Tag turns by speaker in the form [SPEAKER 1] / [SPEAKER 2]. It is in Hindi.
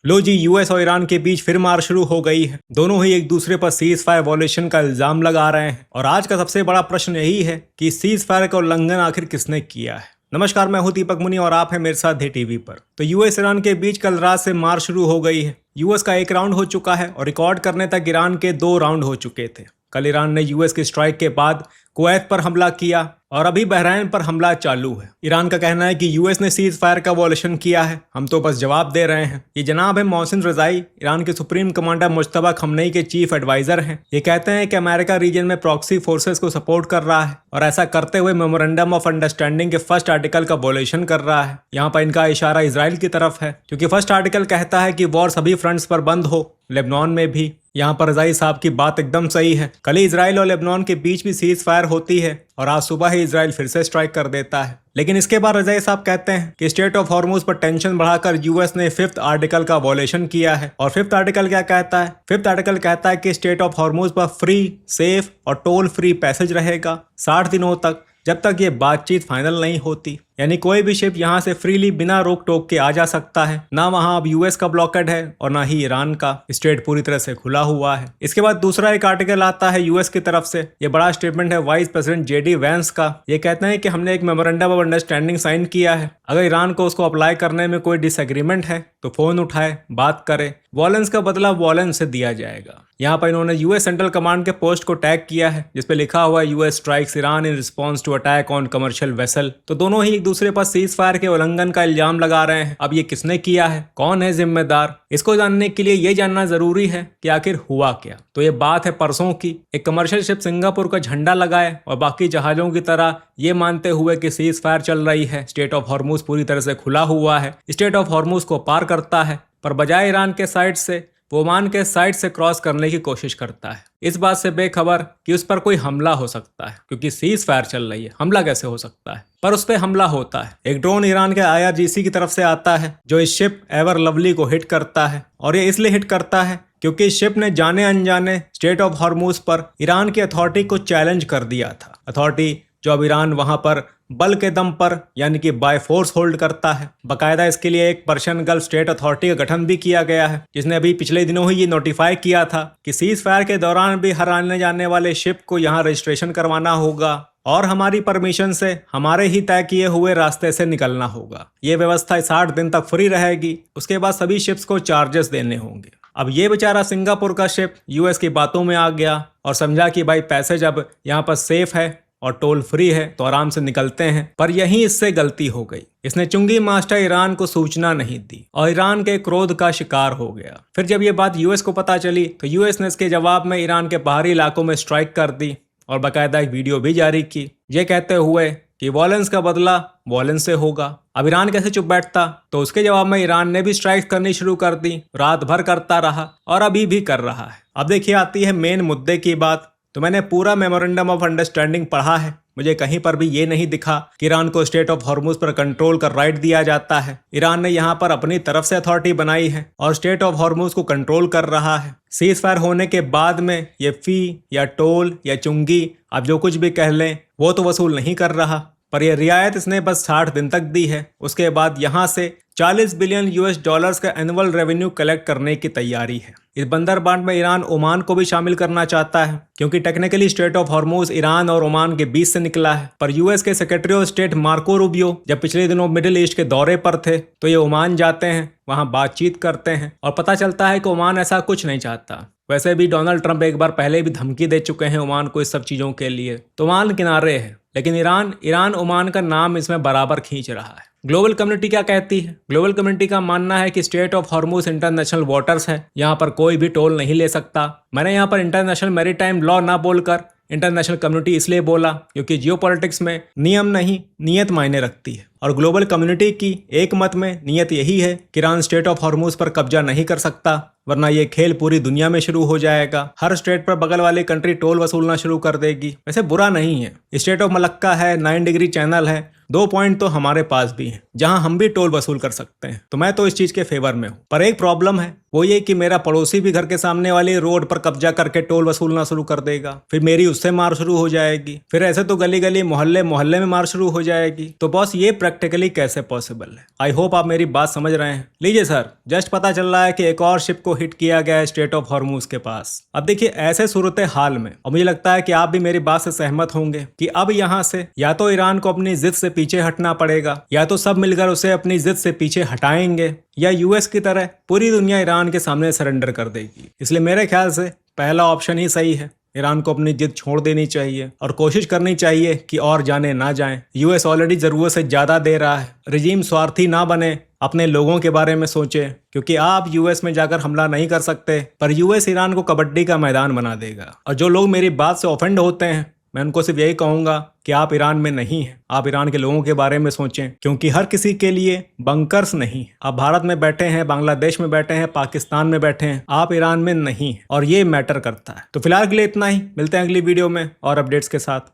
[SPEAKER 1] लो जी, यूएस और ईरान के बीच फिर मार शुरू हो गई है। दोनों ही एक दूसरे पर सीज फायर वॉयलेशन का इल्जाम लगा रहे हैं और आज का सबसे बड़ा प्रश्न यही है कि सीज फायर का उल्लंघन आखिर किसने किया है। नमस्कार, मैं हूं दीपक मुनि और आप हैं मेरे साथ धी टीवी पर। तो यूएस ईरान के बीच कल रात से मार शुरू हो गई है। यूएस का एक राउंड हो चुका है और रिकॉर्ड करने तक ईरान के 2 राउंड हो चुके थे। कल ईरान ने यूएस की स्ट्राइक के बाद कुवैत पर हमला किया और अभी बहरीन पर हमला चालू है। ईरान का कहना है कि यूएस ने सीज फायर का वॉयलेशन किया है, हम तो बस जवाब दे रहे हैं। ये जनाब है मोहसिन रजाई, ईरान के सुप्रीम कमांडर मुज्तबा खमनेई के चीफ एडवाइजर हैं। ये कहते हैं कि अमेरिका रीजन में प्रॉक्सी फोर्सेस को सपोर्ट कर रहा है और ऐसा करते हुए मेमोरेंडम ऑफ अंडरस्टैंडिंग के फर्स्ट आर्टिकल का वॉयलेशन कर रहा है। यहाँ पर इनका इशारा इजराइल की तरफ है क्योंकि फर्स्ट आर्टिकल कहता है कि वॉर सभी फ्रंट्स पर बंद हो, लेबनान में भी। यहाँ पर रजाई साहब की बात एकदम सही है। कल ही इजराइल और लेबनान के बीच भी सीज फायर होती है और आज सुबह ही इजराइल फिर से स्ट्राइक कर देता है। लेकिन इसके बाद रजाई साहब कहते हैं कि स्टेट ऑफ हॉर्मुज पर टेंशन बढ़ाकर यूएस ने 5th आर्टिकल का वॉयलेशन किया है। और 5th आर्टिकल क्या कहता है? 5th आर्टिकल कहता है कि स्टेट ऑफ हॉर्मुज पर फ्री, सेफ और टोल फ्री पैसेज रहेगा 60 दिनों तक, जब तक ये बातचीत फाइनल नहीं होती। यानी कोई भी शिप यहाँ से फ्रीली बिना रोक टोक के आ जा सकता है। ना वहाँ अब यूएस का ब्लॉकेड है और ना ही ईरान का। स्ट्रेट पूरी तरह से खुला हुआ है। इसके बाद दूसरा एक आर्टिकल आता है यूएस की तरफ से। ये बड़ा स्टेटमेंट है वाइस प्रेसिडेंट जेडी वैंस का। ये कहते हैं कि हमने एक मेमोरेंडम ऑफ अंडरस्टैंडिंग साइन किया है। अगर ईरान को उसको अप्लाई करने में कोई डिसएग्रीमेंट है तो फोन उठाए, बात करे। वॉयलेंस का बदला वॉयलेंस से दिया जाएगा। यहाँ पर इन्होंने यूएस सेंट्रल कमांड के पोस्ट को टैग किया है जिसपे लिखा हुआ है US strikes Iran in response to attack on commercial vessel. तो दोनों ही एक दूसरे पर सीज फायर के उल्लंघन का इल्जाम लगा रहे हैं। अब ये किसने किया है, कौन है जिम्मेदार, इसको जानने के लिए ये जानना जरूरी है कि आखिर हुआ क्या। तो ये बात है परसों की। एक कमर्शियल शिप सिंगापुर का झंडा लगाए और बाकी जहाजों की तरह ये मानते हुए कि सीज फायर चल रही है, स्टेट ऑफ हॉर्मुज पूरी तरह से खुला हुआ है, स्टेट ऑफ हॉर्मुज को पार करता है, पर बजाय ईरान के साइड से वो ओमान के साइड से क्रॉस करने की कोशिश करता है, इस बात से बेखबर कि उस पर कोई हमला हो सकता है क्योंकि सीज फायर चल रही है। हमला कैसे हो सकता है, पर उस पर हमला होता है। एक ड्रोन ईरान के आईआरजीसी की तरफ से आता है जो इस शिप एवर लवली को हिट करता है और ये इसलिए हिट करता है क्योंकि इस शिप ने जाने अनजाने स्टेट ऑफ हॉर्मुज पर ईरान की अथॉरिटी को चैलेंज कर दिया था। अथॉरिटी जो अब ईरान वहां पर बल के दम पर यानी कि बाय फोर्स होल्ड करता है। बाकायदा इसके लिए एक पर्शियन गल्फ स्टेट अथॉरिटी का गठन भी किया गया है जिसने अभी पिछले दिनों ही ये नोटिफाई किया था कि सीज फायर के दौरान भी हर आने जाने वाले शिप को यहाँ रजिस्ट्रेशन करवाना होगा और हमारी परमिशन से हमारे ही तय किए हुए रास्ते से निकलना होगा। ये व्यवस्था 60 दिन तक फ्री रहेगी। उसके बाद सभी शिप्स को चार्जेस देने होंगे। अब ये बेचारा सिंगापुर का शिप यूएस की बातों में आ गया और समझा कि भाई पैसेज अब यहाँ पर सेफ है और टोल फ्री है तो आराम से निकलते हैं, पर यहीं इससे गलती हो गई। इसने चुंगी मास्टर ईरान को सूचना नहीं दी और ईरान के क्रोध का शिकार हो गया। फिर जब ये बात यूएस को पता चली तो यूएस ने इसके जवाब में ईरान के बाहरी इलाकों में स्ट्राइक कर दी और बाकायदा एक वीडियो भी जारी की, ये कहते हुए कि वॉयलेंस का बदला वॉयलेंस से होगा। अब ईरान कैसे चुप बैठता, तो उसके जवाब में ईरान ने भी स्ट्राइक करनी शुरू कर दी। रात भर करता रहा और अभी भी कर रहा है। अब देखिए आती है मेन मुद्दे की बात। तो मैंने पूरा मेमोरेंडम ऑफ अंडरस्टैंडिंग पढ़ा है, मुझे कहीं पर भी ये नहीं दिखा कि ईरान को स्टेट ऑफ हॉर्मुज पर कंट्रोल का राइट दिया जाता है। ईरान ने यहाँ पर अपनी तरफ से अथॉरिटी बनाई है और स्टेट ऑफ हॉर्मुज को कंट्रोल कर रहा है। सीज फायर होने के बाद में ये फी या टोल या चुंगी, आप जो कुछ भी कह लें, वो तो वसूल नहीं कर रहा, पर यह रियायत इसने बस 60 दिन तक दी है। उसके बाद यहाँ से 40 बिलियन यूएस डॉलर्स का एनुअल रेवेन्यू कलेक्ट करने की तैयारी है। इस बंदरबांट में ईरान ओमान को भी शामिल करना चाहता है क्योंकि technically state of Hormuz Iran और ओमान के बीच से निकला है। पर यूएस के secretary of state Marco Rubio जब पिछले दिनों मिडिल ईस्ट के दौरे पर थे तो ये ओमान जाते हैं, वहां बातचीत करते हैं और पता चलता है कि ओमान ऐसा कुछ नहीं चाहता। वैसे भी डोनाल्ड ट्रंप एक बार पहले भी धमकी दे चुके हैं ओमान को इस सब चीजों के लिए, तो ओमान किनारे है। लेकिन ईरान ओमान का नाम इसमें बराबर खींच रहा है। ग्लोबल कम्युनिटी क्या कहती है? ग्लोबल कम्युनिटी का मानना है कि state of Hormuz international waters है, यहाँ पर कोई भी टोल नहीं ले सकता। मैंने यहाँ पर इंटरनेशनल मैरीटाइम लॉ ना बोलकर इंटरनेशनल कम्युनिटी इसलिए बोला क्योंकि जियोपॉलिटिक्स में नियम नहीं नियत मायने रखती है और ग्लोबल कम्युनिटी की एक मत में नियत यही है कि ईरान स्टेट ऑफ हॉर्मुज पर कब्जा नहीं कर सकता वरना ये खेल पूरी दुनिया में शुरू हो जाएगा। हर स्टेट पर बगल वाली कंट्री टोल वसूलना शुरू कर देगी। वैसे बुरा नहीं है, स्टेट ऑफ मलक्का है, 9 डिग्री चैनल है, 2 पॉइंट तो हमारे पास भी हैं जहां हम भी टोल वसूल कर सकते हैं। तो मैं तो इस चीज के फेवर में हूँ। पर एक प्रॉब्लम है, वो ये कि मेरा पड़ोसी भी घर के सामने वाली रोड पर कब्जा करके टोल वसूलना शुरू कर देगा। फिर मेरी उससे मार शुरू हो जाएगी। फिर ऐसे तो गली गली मोहल्ले मोहल्ले में मार शुरू हो जाएगी। तो बॉस ये प्रैक्टिकली कैसे पॉसिबल है? आई होप आप मेरी बात समझ रहे हैं। लीजिए सर, जस्ट पता चल रहा है कि एक और शिप को हिट किया गया है स्ट्रेट ऑफ हॉर्मूज के पास। अब देखिए, ऐसे सूरत हाल में, और मुझे लगता है कि आप भी मेरी बात से सहमत होंगे, कि अब यहाँ से या तो ईरान को अपनी जिद से पीछे हटना पड़ेगा, या तो सब मिलकर उसे अपनी जिद से पीछे हटाएंगे, या यूएस की तरह पूरी दुनिया ईरान के सामने सरेंडर कर देगी। इसलिए मेरे ख्याल से पहला ऑप्शन ही सही है। ईरान को अपनी जिद छोड़ देनी चाहिए और कोशिश करनी चाहिए कि और जाने ना जाएं। यूएस ऑलरेडी जरूरत से ज्यादा दे रहा है। रिजीम स्वार्थी ना बने, अपने लोगों के बारे में सोचे, क्योंकि आप यूएस में जाकर हमला नहीं कर सकते, पर यूएस ईरान को कबड्डी का मैदान बना देगा। और जो लोग मेरी बात से ऑफेंड होते हैं, मैं उनको सिर्फ यही कहूंगा कि आप ईरान में नहीं हैं, आप ईरान के लोगों के बारे में सोचें, क्योंकि हर किसी के लिए बंकर्स नहीं है। आप भारत में बैठे हैं, बांग्लादेश में बैठे हैं, पाकिस्तान में बैठे हैं, आप ईरान में नहीं हैं, और ये मैटर करता है। तो फिलहाल के लिए इतना ही, मिलते हैं अगली वीडियो में और अपडेट्स के साथ।